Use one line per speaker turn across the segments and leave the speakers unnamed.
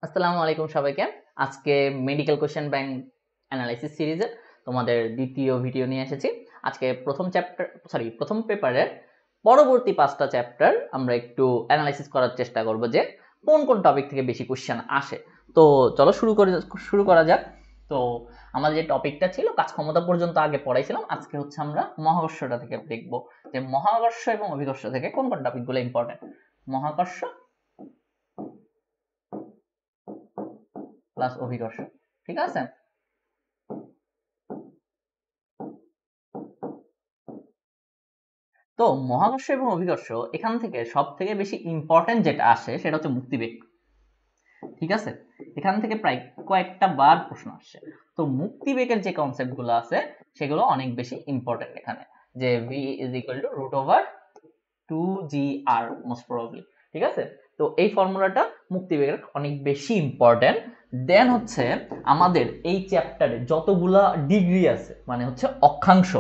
আসসালামু আলাইকুম সবাইকে। আজকে মেডিকেল কোশ্চেন ব্যাংক অ্যানালাইসিস সিরিজের তোমাদের দ্বিতীয় ভিডিও নিয়ে এসেছি। আজকে প্রথম পেপারের পরবর্তী 5টা চ্যাপ্টার আমরা একটু অ্যানালাইসিস করার চেষ্টা করব যে কোন কোন টপিক থেকে বেশি কোশ্চেন আসে। তো চলো শুরু করা যাক। তো আমাদের যে টপিকটা ছিল কাজ ক্ষমতা পর্যন্ত আগে পড়াইছিলাম, আজকে হচ্ছে আমরা মহাকর্ষটা থেকে দেখব যে মহাকর্ষ এবং অভিকর্ষ থেকে কোন কোন টপিকগুলো ইম্পর্টেন্ট। মহাকর্ষ প্লাস অভিকর্ষ, ঠিক আছে। তো মহাকর্ষ এবং অভিকর্ষ এখান থেকে সব থেকে বেশি ইম্পর্টেন্ট যেটা আসে সেটা হচ্ছে মুক্তিবেগ, ঠিক আছে। এখান থেকে প্রায় কয়েকটা বার প্রশ্ন আসছে। তো মুক্তিবেগের যে কনসেপ্ট গুলো আছে সেগুলো অনেক বেশি ইম্পর্টেন্ট এখানে, যে v is equal to root over 2gr most probably, ঠিক আছে। তো এই ফর্মুলাটা মুক্তিবেগের অনেক বেশি ইম্পর্টেন্ট। দেন হচ্ছে আমাদের এই চ্যাপ্টারে যতগুলা ডিগ্রি আছে, মানে হচ্ছে অক্ষাংশ,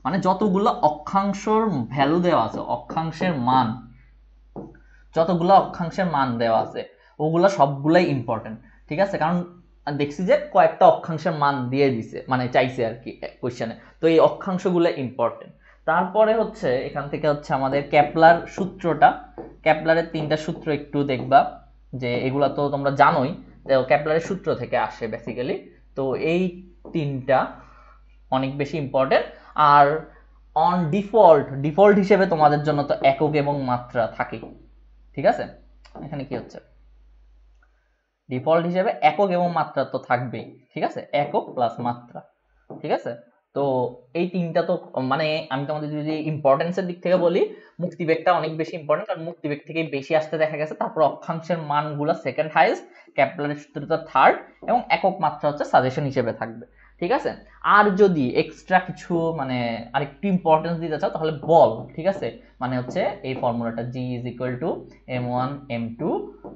মানে যতগুলা অক্ষাংশর ভ্যালু দেওয়া আছে, যতগুলা অক্ষাংশের মান দেওয়া আছে ওগুলা সবগুলাই ইম্পর্টেন্ট, ঠিক আছে। কারণ দেখছি যে কয়েকটা অক্ষাংশের মান দিয়ে দিছে, মানে চাইছে আর কি কোশ্চেনে, তো এই অক্ষাংশগুলো ইম্পর্টেন্ট। তারপরে হচ্ছে এখান থেকে হচ্ছে আমাদের ক্যাপলার সূত্রটা, ক্যাপলারের 3টা সূত্র একটু দেখবা, যে এগুলা তো তোমরা জানোই, ক্যাপলারের সূত্র থেকে আসে বেসিক্যালি। তো এই 3টা অনেক বেশি ইম্পর্টেন্ট। আর অন ডিফল্ট হিসেবে তোমাদের জন্য তো একক এবং মাত্রা থাকে, ঠিক আছে। এখানে কি হচ্ছে, ডিফল্ট হিসেবে একক এবং মাত্রা তো থাকবেই, ঠিক আছে, একক প্লাস মাত্রা, ঠিক আছে। তো এই 3টা তো, মানে আমি তোমাদের যদি ইম্পর্টেন্সের দিক থেকে বলি, মুক্তিবেগটা অনেক বেশি ইম্পর্টেন্ট, কারণ মুক্তিবেগ থেকে বেশি আসতে দেখা গেছে। তারপর অক্ষাংশের মানগুলো সেকেন্ড হাইয়েস্ট, ক্যাপলারের সূত্রটা থার্ড, এবং একক মাত্রা হচ্ছে সাজেশন হিসেবে থাকবে, ঠিক আছে। আর যদি এক্সট্রা কিছু মানে আরেকটু ইম্পর্টেন্স দিতে চাও তাহলে বল, ঠিক আছে, মানে হচ্ছে এই ফর্মুলাটা g is equal to m1 m2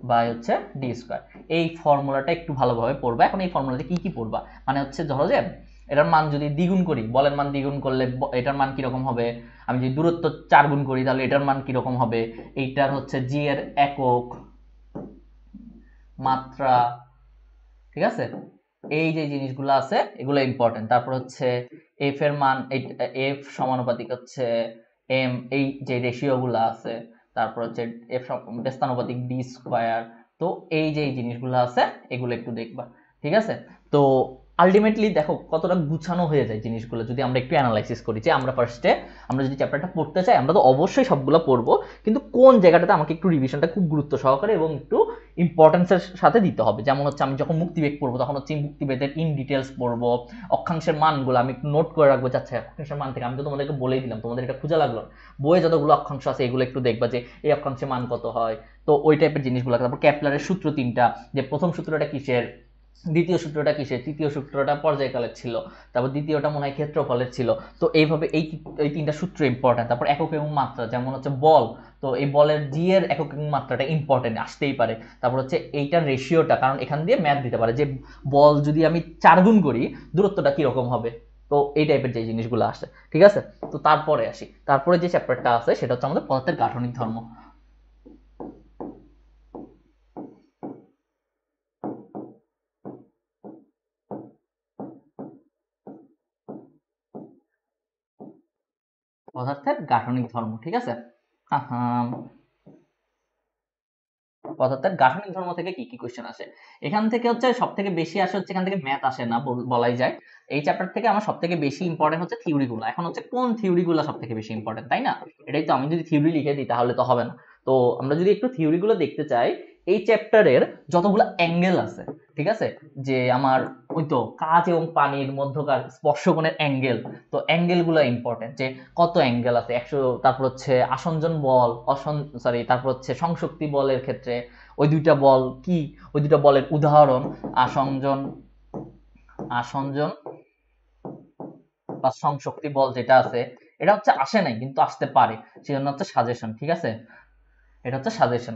by হচ্ছে d স্কয়ার, এই ফর্মুলাটা একটু ভালোভাবে পড়বা। এখন এই ফর্মুলাতে কি কি পড়বা, মানে হচ্ছে ধরো যে এটার মান যদি দ্বিগুণ করি, বলের মান দ্বিগুণ করলে এটার মান কিরকম হবে, আমি যদি দূরত্ব 4 গুণ করি তাহলে এটার মান কিরকম হবে, এইটার হচ্ছে জি এর একক, মাত্রা, ঠিক আছে। এই যে জিনিসগুলো আছে এগুলো ইম্পর্টেন্ট। তারপর হচ্ছে এফ এর মান, এফ সমানুপাতিক হচ্ছে এম, এই যে রেশিও গুলো আছে। তারপর হচ্ছে এফ ব্যস্তানুপাতিক ডি স্কয়ার। তো এই যে জিনিসগুলো আছে এগুলো একটু দেখবা, ঠিক আছে। তো আলটিমেটলি দেখো কতটা গুছানো হয়ে যায় জিনিসগুলো যদি আমরা একটু অ্যানালাইসিস করি, যে আমরা যদি চ্যাপ্টারটা পড়তে চাই আমরা তো অবশ্যই সবগুলো পড়বো, কিন্তু কোন জায়গাটাতে আমাকে একটু রিভিশনটা খুব গুরুত্ব সহকারে এবং একটু ইম্পর্টেন্সের সাথে দিতে হবে। যেমন হচ্ছে আমি যখন মুক্তিবেগ পড়বো তখন হচ্ছে মুক্তিবেগের ইন ডিটেলস পড়বো, অক্ষাংশের মানগুলো আমি একটু নোট করে রাখবো, আচ্ছা অক্ষাংশের মান থেকে আমি তো তোমাদেরকে বলেই দিলাম, তোমাদের এটা খোঁজা লাগলো, বইয়ে যতগুলো অক্ষাংশ আছে এগুলো একটু দেখবা যে এই অক্ষাংশের মান কত হয়। তো ওই টাইপের জিনিসগুলো। তারপর ক্যাপলারের সূত্র 3টা, যে প্রথম সূত্রটা কিসের, দ্বিতীয় সূত্রটা কিসের, তৃতীয় সূত্রটা পর্যায়কালের ছিল, তারপর দ্বিতীয়টা মনে হয় ক্ষেত্রফলের ছিল। তো এইভাবে এই 3টা সূত্র ইম্পর্টেন্ট। তারপর একক এবং মাত্রা, যেমন হচ্ছে বল, তো এই বলের জি এর একক এবং মাত্রাটা ইম্পর্টেন্ট, আসতেই পারে। তারপর হচ্ছে এইটার রেশিওটা, কারণ এখান দিয়ে ম্যাথ দিতে পারে যে বল যদি আমি 4 গুণ করি দূরত্বটা কিরকম হবে। তো এই টাইপের যে জিনিসগুলো আসে, ঠিক আছে। তো তারপরে আসি, তারপরে যে চ্যাপ্টারটা আছে সেটা হচ্ছে আমাদের পদার্থের গাঠনিক ধর্ম। পদার্থের গাঠনিক ধর্ম, ঠিক আছে। পদার্থের গাঠনিক ধর্ম থেকে কি কি কোশ্চেন আসে, এখান থেকে হচ্ছে সব থেকে বেশি আসে হচ্ছে, এখান থেকে ম্যাথ আসে না বলাই যায়। এই চ্যাপ্টার থেকে আমার সব থেকে বেশি ইম্পর্টেন্ট হচ্ছে থিওরিগুলো। এখন হচ্ছে কোন থিওরিগুলো সব থেকে বেশি ইম্পর্টেন্ট, তাই না? এটাই তো, আমি যদি থিওরি লিখে দিই তাহলে তো হবে না। তো আমরা যদি একটু থিওরিগুলো দেখতে চাই, এই চ্যাপ্টারের যতগুলো অ্যাঙ্গেল আছে, ঠিক আছে, যে আমার ওই তো কাঁচ এবং পানির মধ্যকার স্পর্শকোণের অ্যাঙ্গেল, তো অ্যাঙ্গেলগুলো ইম্পর্টেন্ট, যে কত অ্যাঙ্গেল আছে 100। তারপর হচ্ছে আসঞ্জন বল, তারপর হচ্ছে সংশক্তি বলের ক্ষেত্রে ওই দুইটা বল কি, ওই দুইটা বলের উদাহরণ, আসঞ্জন আসঞ্জন বা সংশক্তি বল যেটা আছে, এটা হচ্ছে আসে নাই কিন্তু আসতে পারে, সেজন্য হচ্ছে সাজেশন, ঠিক আছে। এটা হচ্ছে সাজেশন,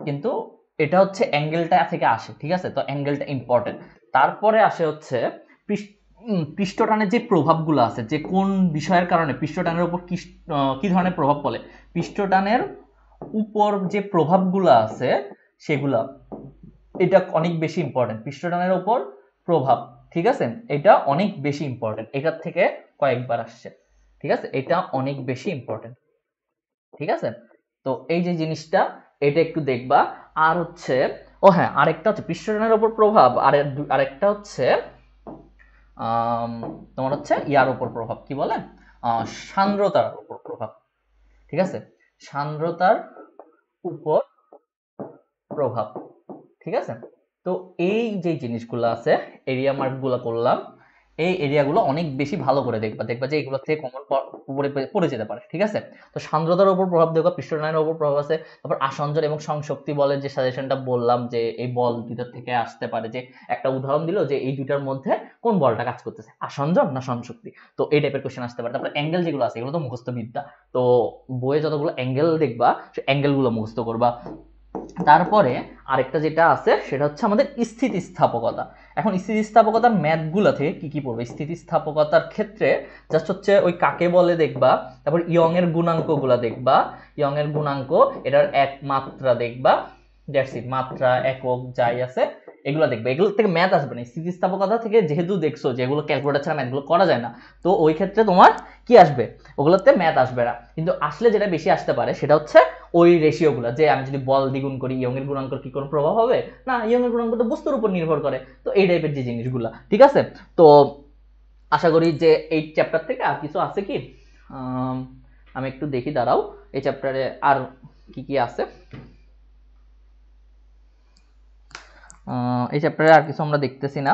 কিন্তু এটা হচ্ছে অ্যাঙ্গেলটা থেকে আসে, ঠিক আছে। তো অ্যাঙ্গেলটা ইম্পর্টেন্ট। তারপরে আসে হচ্ছে পৃষ্ঠটানের যে প্রভাবগুলো আছে, যে কোন বিষয়ের কারণে পৃষ্ঠটানের উপর কি ধরনের প্রভাব পড়ে, পৃষ্ঠটানের উপর যে প্রভাবগুলো আছে সেগুলা, এটা অনেক বেশি ইম্পর্টেন্ট, পৃষ্ঠটানের উপর প্রভাব, ঠিক আছে, এটা অনেক বেশি ইম্পর্টেন্ট, এটার থেকে কয়েকবার আসছে, ঠিক আছে, এটা অনেক বেশি ইম্পর্টেন্ট, ঠিক আছে। তো এই যে জিনিসটা, এটা একটু দেখবা। আর হচ্ছে, ও হ্যাঁ, আরেকটা হচ্ছে পৃষ্ঠটানের উপর প্রভাব, আর আরেকটা হচ্ছে তোমার হচ্ছে ইয়ার উপর প্রভাব, কি বলে, সান্দ্রতার উপর প্রভাব, ঠিক আছে, সান্দ্রতার উপর প্রভাব, ঠিক আছে। তো এই যে জিনিসগুলো আছে, এরিয়া মার্ক গুলো করলাম, এই এরিয়াগুলো অনেক বেশি ভালো করে দেখবা, দেখবা যে এগুলো থেকে কমন পড়ে যেতে পারে, ঠিক আছে। তো সান্দ্রতার উপর প্রভাব দেখবা, পৃষ্ঠটানের উপর প্রভাব আছে, তারপর আসঞ্জন এবং সংশক্তি বলের যে সাজেশনটা বললাম, যে এই বল দুইটার থেকে আসতে পারে, যে একটা উদাহরণ দিল যে এই দুইটার মধ্যে কোন বলটা কাজ করতেছে, আসঞ্জন না সংশক্তি, তো এই টাইপের কোশ্চেন আসতে পারে। তারপর অ্যাঙ্গেল যেগুলো আছে এগুলো তো মুখস্থ বিদ্যা, তো বইয়ে যতগুলো অ্যাঙ্গেল দেখবা সে অ্যাঙ্গেলগুলো মুখস্থ করবা। তারপরে আরেকটা যেটা আছে সেটা হচ্ছে আমাদের স্থিতিস্থাপকতা। এখন স্থিতিস্থাপকতার ম্যাথগুলো থেকে কি কি পড়বে, স্থিতিস্থাপকতার ক্ষেত্রে জাস্ট হচ্ছে ওই কাকে বলে দেখবা, তারপর ইয়ং এর গুণাঙ্কগুলো দেখবা, ইয়ং এর গুণাঙ্ক, এটার এক মাত্রা দেখবা, দ্যাটস ইট, মাত্রা একক যাই আছে এগুলো দেখবে, এগুলো থেকে ম্যাথ আসবে না। স্থিতিস্থাপকতা থেকে যেহেতু দেখছো যে এগুলো ক্যালকুলেটর ছাড়া ম্যাথগুলো করা যায় না, তো ওই ক্ষেত্রে তোমার কি আসবে, ওগুলোতে ম্যাথ আসবে না। কিন্তু আসলে যেটা বেশি আসতে পারে সেটা হচ্ছে ওই রেশিওগুলো, যে আমি যদি বল দ্বিগুণ করি ইয়ং এর গুণাঙ্কের কি কোনো প্রভাব হবে না, ইয়ং এর গুণাঙ্ক তো বস্তুর উপর নির্ভর করে, তো এই টাইপের যে জিনিসগুলো, ঠিক আছে। তো আশা করি যে এই চ্যাপ্টার থেকে আর কিছু আছে কি, আমি একটু দেখি, দাঁড়াও, এই চ্যাপ্টারে আর কি কি আছে, এই চ্যাপ্টারে আর কিছু আমরা দেখতেছি না,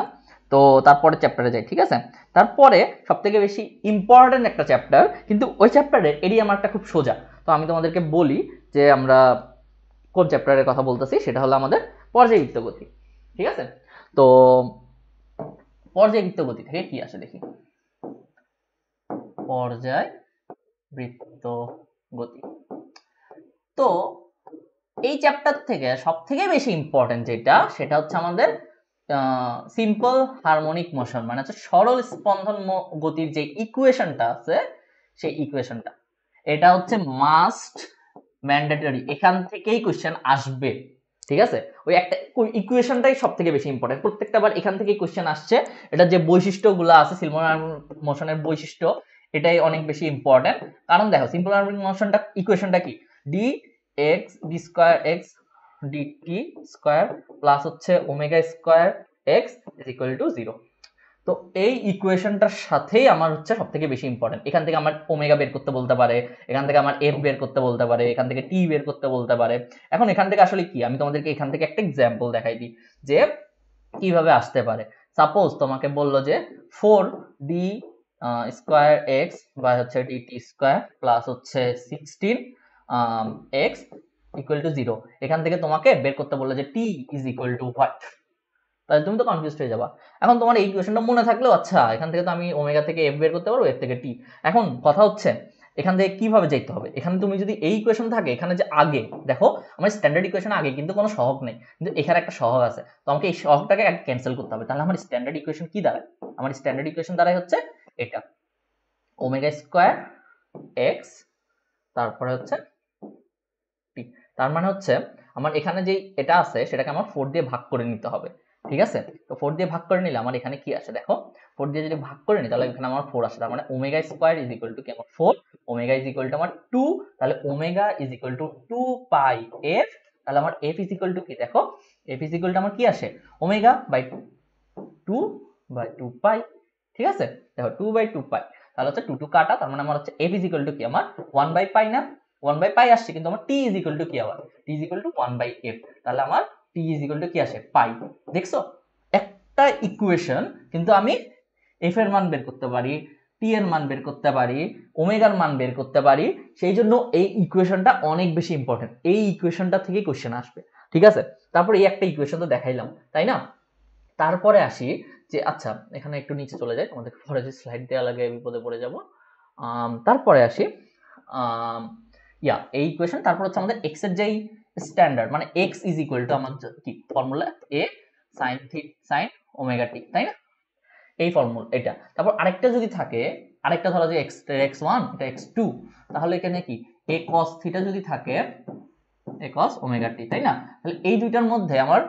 তো তারপরে চ্যাপ্টারে যাই, ঠিক আছে। তারপরে সবথেকে বেশি ইম্পর্টেন্ট একটা চ্যাপ্টার, কিন্তু ওই চ্যাপ্টারের এরিয়া মার্কটা খুব সোজা, তো আমি তোমাদেরকে বলি যে আমরা কোন চ্যাপ্টারের কথা বলতেছি, সেটা হলো আমাদের পর্যায়বৃত্ত গতি, ঠিক আছে। তো পর্যায়বৃত্ত গতি থেকে কি আসে দেখি, পর্যায়বৃত্ত গতি, তো এই চ্যাপ্টার থেকে সব থেকে বেশি ইম্পর্টেন্ট যেটা, সেটা হচ্ছে আমাদের সিম্পল হারমোনিক মোশন, মানে হচ্ছে সরল স্পন্দন গতির যে ইকুয়েশনটা আছে, সেই ইকুয়েশনটা, এটা হচ্ছে মাস্ট ম্যান্ডেটরি, এখান থেকেই কোশ্চেন আসবে, ঠিক আছে। ওই একটা ইকুয়েশনটাই সব থেকে বেশি ইম্পর্টেন্ট, প্রত্যেকটা বার এখান থেকেই কোশ্চেন আসছে, এটা যে বৈশিষ্ট্যগুলো আছে সিম্পল হারমোনিক মোশনের বৈশিষ্ট্য, এটাই অনেক বেশি ইম্পর্টেন্ট। কারণ দেখো সিম্পল হারমোনিক মোশনটা ইকুয়েশনটা কি, D X D square X DT square plus হচ্ছে omega square X is equal to 0। তো এই ইকুয়েশনটার সাথেই আমার হচ্ছে সব থেকে বেশি ইম্পর্টেন্ট, এখান থেকে আমার ওমেগা বের করতে বলতে পারে, এখান থেকে আমার এফ বের করতে বলতে পারে, এখান থেকে টি বের করতে বলতে পারে। এখন এখান থেকে আসলে কি, আমি তোমাদেরকে এখান থেকে একটা এক্সাম্পল দেখাই দিই যে কিভাবে আসতে পারে। সাপোজ তোমাকে বললো যে 4d স্কোয়ার এক্স বা হচ্ছে ডিটি স্কোয়ার প্লাস হচ্ছে 16 এক্স ইকুয়াল টু 0, এখান থেকে তোমাকে বের করতে বললো যে টি ইজ ইকুয়াল টু হোয়াট, তাহলে তুমি তো কনফিউজ হয়ে যাবা। এখন তোমার এই ইকুয়েশনটা মনে থাকলেও আচ্ছা, এখান থেকে তো আমি ওমেগা থেকে এফ বের করতে পারবো, এফ থেকে টি। এখন কথা হচ্ছে এখান থেকে কিভাবে যেতে হবে, এখানে তুমি যদি এই ইকুয়েশন থাকে, এখানে যে আগে দেখো আমার স্ট্যান্ডার্ড ইকুয়েশন আগে কিন্তু কোনো সহগ নেই, কিন্তু এখানে একটা সহগ আছে, তো আমাকে এই সহগটাকে আগে ক্যান্সেল করতে হবে, তাহলে আমার স্ট্যান্ডার্ড ইকুয়েশন কি দাঁড়ায়, আমার স্ট্যান্ডার্ড ইকুয়েশন দাঁড়ায় হচ্ছে এটা, ওমেগা স্কোয়ার এক্স তারপরে হচ্ছে টি। তার মানে হচ্ছে আমার এখানে যে এটা আছে সেটাকে আমার 4 দিয়ে ভাগ করে নিতে হবে, ঠিক আছে। তো 4 দিয়ে ভাগ করে নিলে আমার এখানে কি আসে দেখো, 4 দিয়ে যদি ভাগ করে নিই তাহলে এখানে আমার 4 আসে, তার মানে omega square is equal to কি আমার 4, ওমেগা ইজ ইকুয়াল টু আমার 2, তাহলে omega is equal two 2 pi F, তাহলে আমার এফ ইজ ইকুয়াল টু কি দেখো, এফ ইজ ইকুয়াল টু আমার কি আসে ওমেগা বাই 2 বাই 2 পাই, ঠিক আছে। দেখো 2 বাই 2 পাই, তাহলে হচ্ছে 2 2 কাটা, তার মানে আমার হচ্ছে এফ ইজ ইকুয়াল টু কি আমার 1 বাই পাই, না 1 বাই পাই আসছে, কিন্তু আমার টি ইজ ইকুয়াল টু কি, আবার T is equal to 1 by F, তাহলে আমার টি ইজ ইকুয়াল টু কি আসে পাই। দেখছো একটা ইকুয়েশন, কিন্তু আমি এফ এর মান বের করতে পারি, টি এর মান বের করতে পারি, ওমেগার মান বের করতে পারি, সেই জন্য এই ইকুয়েশনটা অনেক বেশি ইম্পর্টেন্ট, এই ইকুয়েশনটা থেকে কোশ্চেন আসবে, ঠিক আছে। তারপর এই একটা ইকুয়েশন তো দেখাইলাম, তাই না। তারপরে আসি যে আচ্ছা এখানে একটু নিচে চলে যায়, তোমাদের পরে যে স্লাইড দেওয়া লাগে বিপদে পড়ে যাব। তারপরে আসি এই ইকুয়েশন, তারপর হচ্ছে আমাদের এক্স এর যেই স্ট্যান্ডার্ড, মানে এক্স ইজ ইকুয়াল টু আমার কি ফর্মুলা, এ সাইন ওমেগা টি, তাই না, এই ফর্মুলা এটা। তারপর আরেকটা যদি থাকে, আরেকটা ধরো যে x1 এটা x2, তাহলে এখানে কি a cos থিটা যদি থাকে a cos ওমেগা টি, তাই না, তাহলে এই দুইটার মধ্যে আমার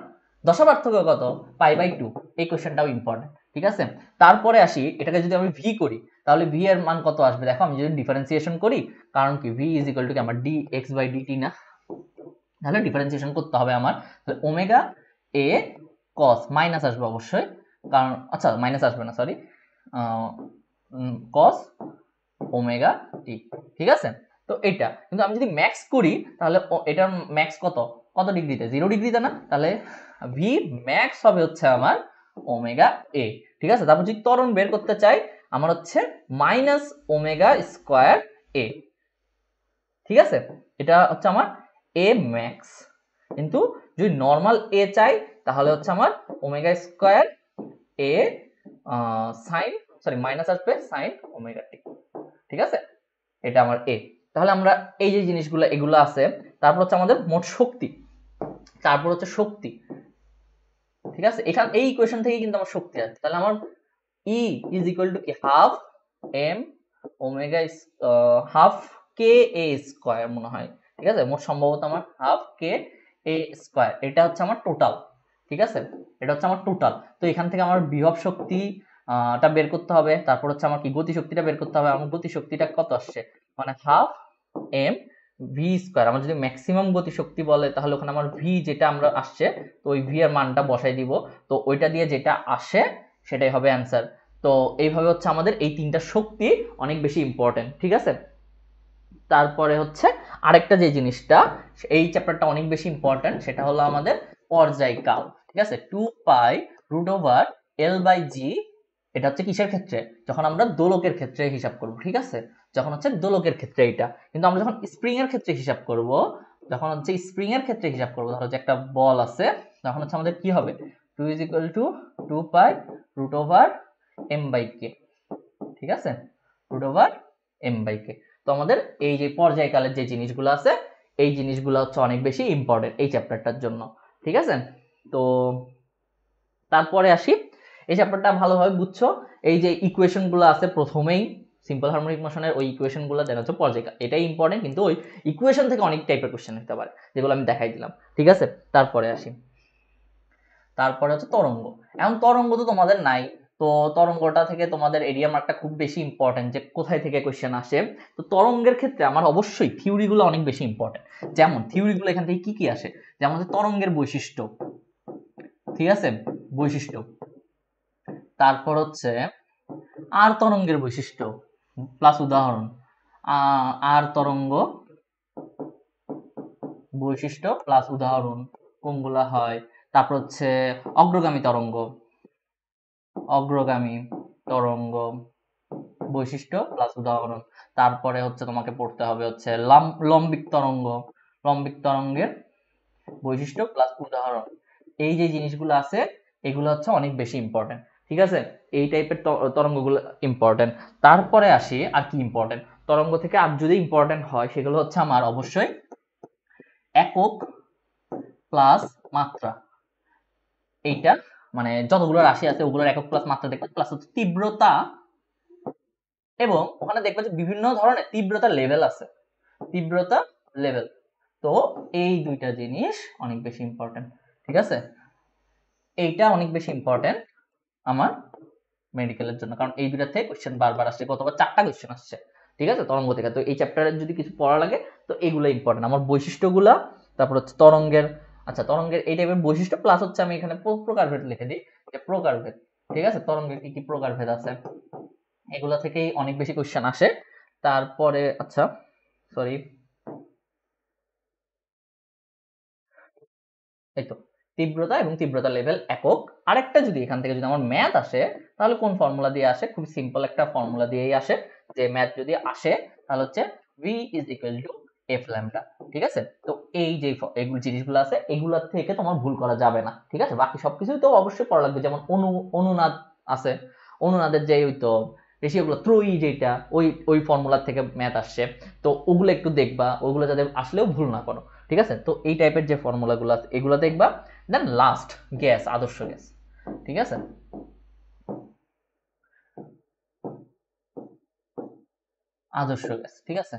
দশা পার্থক্য কত? π/2। এই কোশ্চেনটাও ইম্পর্টেন্ট, ঠিক আছে। তারপরে আসি, এটাকে যদি আমি ভি করি তাহলে ভি এর মান কত আসবে? দেখো আমি যদি ডিফারেন্সিয়েশন করি, কারণ কি ভি ইজ ইকুয়াল টু কি আমার dx/dt না, তাহলে ডিফারেন্সিয়েশন করতে হবে আমার, তাহলে ওমেগা এ কস মাইনাস আসবে অবশ্যই, কারণ আচ্ছা মাইনাস আসবে না, সরি, কস ওমেগা টি, ঠিক আছে। তো এটা কিন্তু আমি যদি ম্যাক্স করি তাহলে এটার ম্যাক্স কত কত ডিগ্রিতে? 0 ডিগ্রিতে না, তাহলে ভি ম্যাক্স হবে হচ্ছে আমার ওমেগা এ, ঠিক আছে। তারপর যদি ত্বরণ বের করতে চাই আমার হচ্ছে মাইনাস ওমেগা স্কোয়ার এ, ঠিক আছে। এটা হচ্ছে আমার এ ম্যাক্স, কিন্তু যদি নর্মাল এ চাই তাহলে হচ্ছে আমার ওমেগা স্কোয়ার এ সাইন, সরি মাইনাস আসবে সাইন ওমেগা টি, ঠিক আছে। এটা আমার এ। তাহলে আমরা এই যে জিনিসগুলো এগুলো আছে, তারপর হচ্ছে আমাদের মোট শক্তি, তারপর হচ্ছে শক্তি, ঠিক আছে। এখান এই ইকুয়েশন থেকে কিন্তু আমার শক্তি আছে, তাহলে আমার ই ইজ ইকুয়াল টু কি হাফ এম ওমেগা হাফ কে এ স্কোয়ার মনে হয়, ঠিক আছে। মোট সম্ভবত আমার হাফ কে এ স্কোয়ার, এটা হচ্ছে আমার টোটাল, ঠিক আছে। এটা হচ্ছে আমার টোটাল। তো এখান থেকে আমার বিভব শক্তি টা বের করতে হবে, তারপর হচ্ছে আমার কি গতি শক্তিটা বের করতে হবে। আমার গতি শক্তিটা কত আসছে, মানে হাফ এম ভি স্কোয়ার। আমার যদি ম্যাক্সিমাম গতি শক্তি বলে তাহলে ওখানে আমার ভি যেটা আমরা আসছে, তো ওই ভি এর মানটা বসাই দিব, তো ওইটা দিয়ে যেটা আসে সেটাই হবে অ্যান্সার। তো এইভাবে হচ্ছে আমাদের এই তিনটা শক্তি অনেক বেশি ইম্পর্টেন্ট, ঠিক আছে। তারপরে হচ্ছে আরেকটা যে জিনিসটা, এই চ্যাপ্টারটা অনেক বেশি ইম্পর্টেন্ট, সেটা হলো আমাদের পর্যায়কাল, ঠিক আছে। 2π√L/g, এটা হচ্ছে কিসের ক্ষেত্রে? যখন আমরা দোলকের ক্ষেত্রে হিসাব করব, ঠিক আছে। যখন হচ্ছে দোলকের ক্ষেত্রে এটা, কিন্তু আমরা যখন স্প্রিং এর ক্ষেত্রে হিসাব করব, যখন হচ্ছে স্প্রিং এর ক্ষেত্রে হিসাব করব, ধরো যে একটা বল আছে, তখন হচ্ছে আমাদের কি হবে? 2 = 2π√M/k, ঠিক আছে, √M/k। তো আমাদের এই যে পর্যায়কালের যে জিনিসগুলো আছে, এই জিনিসগুলো হচ্ছে অনেক বেশি ইম্পর্টেন্ট এই চ্যাপ্টারটার জন্য, ঠিক আছে। তো তারপরে আসি, এই চ্যাপ্টারটা ভালোভাবে বুঝছো, এই যে ইকুয়েশন গুলো আছে প্রথমেই সিম্পল হারমোনিক মোশনের ওই ইকুয়েশন গুলো দেন হচ্ছে পর্যায়কাল, এটাই ইম্পর্টেন্ট, কিন্তু ওই ইকুয়েশন থেকে অনেক টাইপের কোশ্চেন হতে পারে, যেগুলো আমি দেখাই দিলাম, ঠিক আছে। তারপরে আসি, তারপরে হচ্ছে তরঙ্গ। এখন তরঙ্গ তো তোমাদের নাই, তো তরঙ্গটা থেকে তোমাদের এরিয়া মার্কটা খুব বেশি ইম্পর্টেন্ট, যে কোথায় থেকে কোশ্চেন আসে। তো তরঙ্গের ক্ষেত্রে আমার অবশ্যই থিওরিগুলো অনেক বেশি ইম্পর্টেন্ট। যেমন থিওরিগুলো এখান থেকে কি কি আসে, যেমন হচ্ছে তরঙ্গের বৈশিষ্ট্য, ঠিক আছে, বৈশিষ্ট্য। তারপর হচ্ছে আর তরঙ্গের বৈশিষ্ট্য প্লাস উদাহরণ, আর তরঙ্গ বৈশিষ্ট্য প্লাস উদাহরণ কোনগুলা হয়। তারপর হচ্ছে অগ্রগামী তরঙ্গ, অগ্রগামী তরঙ্গ বৈশিষ্ট্য প্লাস উদাহরণ। তারপরে হচ্ছে তোমাকে পড়তে হবে হচ্ছে লম্বিক তরঙ্গ, লম্বিক তরঙ্গের বৈশিষ্ট্য প্লাস উদাহরণ। এই যে জিনিসগুলো আছে এগুলো হচ্ছে অনেক বেশি ইম্পর্টেন্ট, ঠিক আছে। এই টাইপের তরঙ্গগুলো ইম্পর্টেন্ট। তারপরে আসি আর কি ইম্পর্টেন্ট তরঙ্গ থেকে, আর যদি ইম্পর্টেন্ট হয় সেগুলো হচ্ছে আমার অবশ্যই একক প্লাস মাত্রা। এইটা মানে যতগুলো রাশি আছে ওগুলোর একক প্লাস মাত্রা দেখবে, প্লাস হচ্ছে তীব্রতা, এবং ওখানে দেখবে যে বিভিন্ন ধরনের তীব্রতা লেভেল আছে, তীব্রতা লেভেল। তো এই দুইটা জিনিস অনেক বেশি ইম্পর্টেন্ট, ঠিক আছে। এইটা অনেক বেশি ইম্পর্টেন্ট আমার মেডিকেলের জন্য, কারণ এই দুইটা থেকে কোশ্চেন বারবার আসছে, গতবার 4টা কোশ্চেন আসছে, ঠিক আছে, তরঙ্গ থেকে। তো এই চ্যাপ্টারের যদি কিছু পড়া লাগে তো এগুলো ইম্পর্টেন্ট, আমার বৈশিষ্ট্যগুলা, তারপর হচ্ছে তরঙ্গের, আচ্ছা তরঙ্গের এই টাইপের বৈশিষ্ট্য, প্লাস হচ্ছে আমি এখানে প্রকারভেদ লিখে দিই, যে প্রকারভেদ, ঠিক আছে, তরঙ্গের কি কি প্রকারভেদ আছে, এগুলা থেকেই অনেক বেশি কোশ্চেন আসে। তারপরে আচ্ছা সরি, এই তো তীব্রতা এবং তীব্রতা লেভেল একক। আরেকটা যদি এখান থেকে যদি আমার ম্যাথ আসে তাহলে কোন ফর্মুলা দিয়ে আসে, খুব সিম্পল একটা ফর্মুলা দিয়েই আসে, যে ম্যাথ যদি আসে তাহলে হচ্ছে v is equal two F lambda, ঠিক আছে। তো এই যে এগুলো জিনিসগুলো আছে এগুলো থেকে তোমার ভুল করা যাবে না, ঠিক আছে। বাকি সবকিছু তো অবশ্যই পড়া লাগবে, যেমন অনুনাদ আছে, অনুনাদের যে ওই তো রেশিওগুলো ত্রয়ী যেটা, ওই ওই ফর্মুলা থেকে ম্যাথ আসছে, তো ওগুলো একটু দেখবা, ওগুলো যাতে আসলেও ভুল না করো, ঠিক আছে। তো এই টাইপের যে ফর্মুলাগুলো আছে এগুলো দেখবা। দেন লাস্ট গ্যাস, আদর্শ গ্যাস, ঠিক আছে, আদর্শ গ্যাস, ঠিক আছে।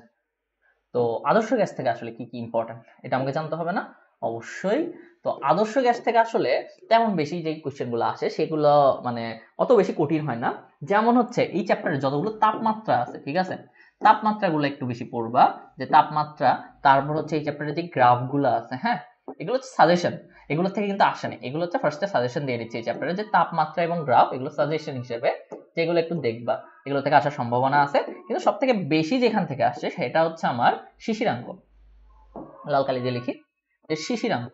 তো আদর্শ গ্যাস থেকে আসলে কি কি ইম্পর্টেন্ট এটা আমাকে জানতে হবে না, অবশ্যই তো আদর্শ গ্যাস থেকে আসলে তেমন বেশি যে কোশ্চেনগুলো আসে সেগুলো মানে অত বেশি কঠিন হয় না। যেমন হচ্ছে এই চ্যাপ্টারে যতগুলো তাপমাত্রা আছে, ঠিক আছে, তাপমাত্রাগুলো একটু বেশি পড়বা, যে তাপমাত্রা, তারপর হচ্ছে এই চ্যাপ্টারে যে গ্রাফগুলো আছে, হ্যাঁ, এগুলো হচ্ছে সাজেশন, এগুলো থেকে কিন্তু আসে না, এগুলো হচ্ছে ফার্স্টে সাজেশন দিয়ে দিচ্ছে এই চ্যাপ্টারে, যে তাপমাত্রা এবং গ্রাফ এগুলো সাজেশন হিসেবে, যেগুলো একটু দেখবা, এগুলো থেকে আসার সম্ভাবনা আছে। কিন্তু সব থেকে বেশি যেখান থেকে আসছে সেটা হচ্ছে আমার শিশিরাঙ্ক, লাল কালি দিয়ে লিখি, যে শিশিরাঙ্ক,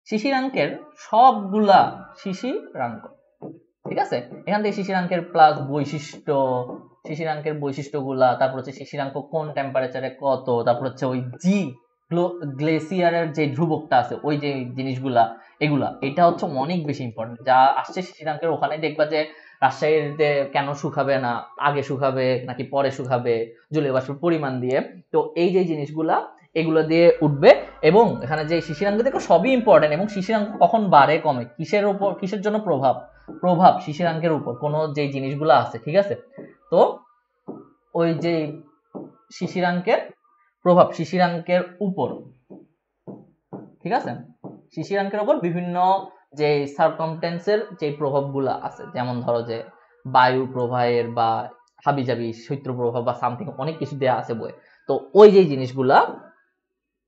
শিশিরাঙ্কের সবগুলা শিশিরাঙ্ক, ঠিক আছে, এখান থেকে শিশিরাঙ্কের প্লাস বৈশিষ্ট্য, শিশিরাঙ্কের বৈশিষ্ট্যগুলা, তারপর হচ্ছে শিশিরাঙ্ক কোন টেম্পারেচারে কত, তারপর হচ্ছে ওই জি গ্লেসিয়ারের যে ধ্রুবকটা আছে ওই যে জিনিসগুলা, এগুলা, এটা হচ্ছে অনেক বেশি ইম্পর্টেন্ট। যা আসছে শিশিরাঙ্কের ওখানে দেখবা যে রাজশাহীতে কেন শুকাবে না, আগে শুকাবে নাকি পরে শুকাবে, জলীয় বাষ্পের পরিমাণ দিয়ে, তো এই যে জিনিসগুলা এগুলো দিয়ে উঠবে। এবং এখানে যে শিশিরাঙ্ক দেখো সবই ইম্পর্টেন্ট, এবং শিশিরাঙ্ক কখন বাড়ে কমে, কিসের উপর, কিসের জন্য প্রভাব, প্রভাব শিশিরাঙ্কের উপর কোনো যে জিনিসগুলো আছে, ঠিক আছে, তো ওই যে শিশিরাঙ্কের প্রভাব শিশিরাঙ্কের উপর, ঠিক আছে, শিশিরাঙ্কের উপর বিভিন্ন যে সার্কামটেন্সের যে প্রভাবগুলো আছে, যেমন ধরো যে বায়ু প্রবাহের বা হাবিজাবি শৈত্য প্রভাব বা সামথিং অনেক কিছু দেয়া আছে বইয়ে, তো ওই যে জিনিসগুলা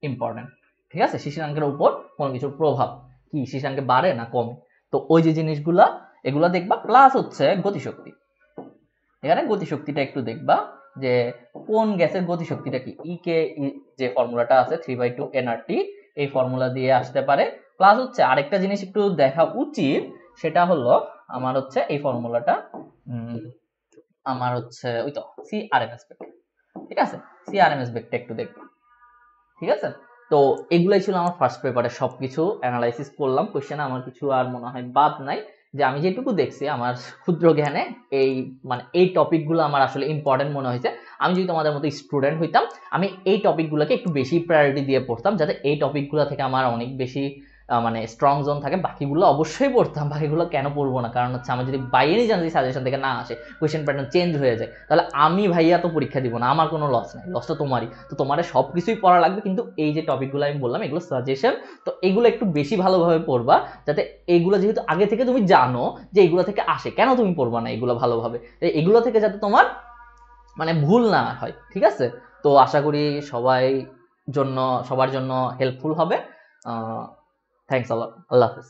ইম্পর্টেন্ট, ঠিক আছে, শিশিরাঙ্কের উপর কোনো কিছুর প্রভাব কি, শিশিরাঙ্কে বাড়ে না কমে, তো ওই যে জিনিসগুলা এগুলা দেখবা। প্লাস হচ্ছে গতিশক্তি, এখানে গতিশক্তিটা একটু দেখবা, যে কোন গ্যাসের গতিশক্তিটা কি, ই কে যে ফর্মুলাটা আছে 3/2 nRT, এই ফর্মুলা দিয়ে আসতে পারে। প্লাস হচ্ছে আরেকটা জিনিস একটু দেখা উচিত, সেটা হলো আমার হচ্ছে এই ফর্মুলাটা, আমার হচ্ছে ওই তো সিআরএমএস বেগ, ঠিক আছে, সিআরএমএস বেগটা একটু দেখবা, ঠিক আছে। তো এগুলাই ছিল আমার ফার্স্ট পেপারে, সবকিছু অ্যানালাইসিস করলাম, কোশ্চেনে আমার কিছু আর মনে হয় বাদ নাই, যে আমি যেটুকু দেখছি আমার ক্ষুদ্র জ্ঞানে এই মানে এই টপিকগুলো আমার আসলে ইম্পর্টেন্ট মনে হয়েছে। আমি যদি তোমাদের মতো স্টুডেন্ট হইতাম আমি এই টপিকগুলোকে একটু বেশি প্রায়োরিটি দিয়ে পড়তাম, যাতে এই টপিকগুলো থেকে আমার অনেক বেশি মানে স্ট্রং জোন থাকে। বাকিগুলো অবশ্যই পড়তাম, বাকিগুলো কেন পড়বো না, কারণ হচ্ছে আমি যদি বাইরেই জানি সাজেশন থেকে না আসে, কোয়েশ্চেন প্যাটার্ন চেঞ্জ হয়ে যায়, তাহলে আমি ভাইয়া তো পরীক্ষা দিব না, আমার কোনো লস নাই, লসটা তোমারই। তো তোমার সব কিছুই পড়া লাগবে, কিন্তু এই যে টপিকগুলো আমি বললাম এগুলো সাজেশন, তো এগুলো একটু বেশি ভালোভাবে পড়বা, যাতে এইগুলো যেহেতু আগে থেকে তুমি জানো যে এগুলো থেকে আসে, কেন তুমি পড়বা না এগুলো ভালোভাবে, এগুলো থেকে যাতে তোমার মানে ভুল না হয়, ঠিক আছে। তো আশা করি সবার জন্য হেল্পফুল হবে। থ্যাংকস আল্লাহ, আল্লাহ হাফেজ।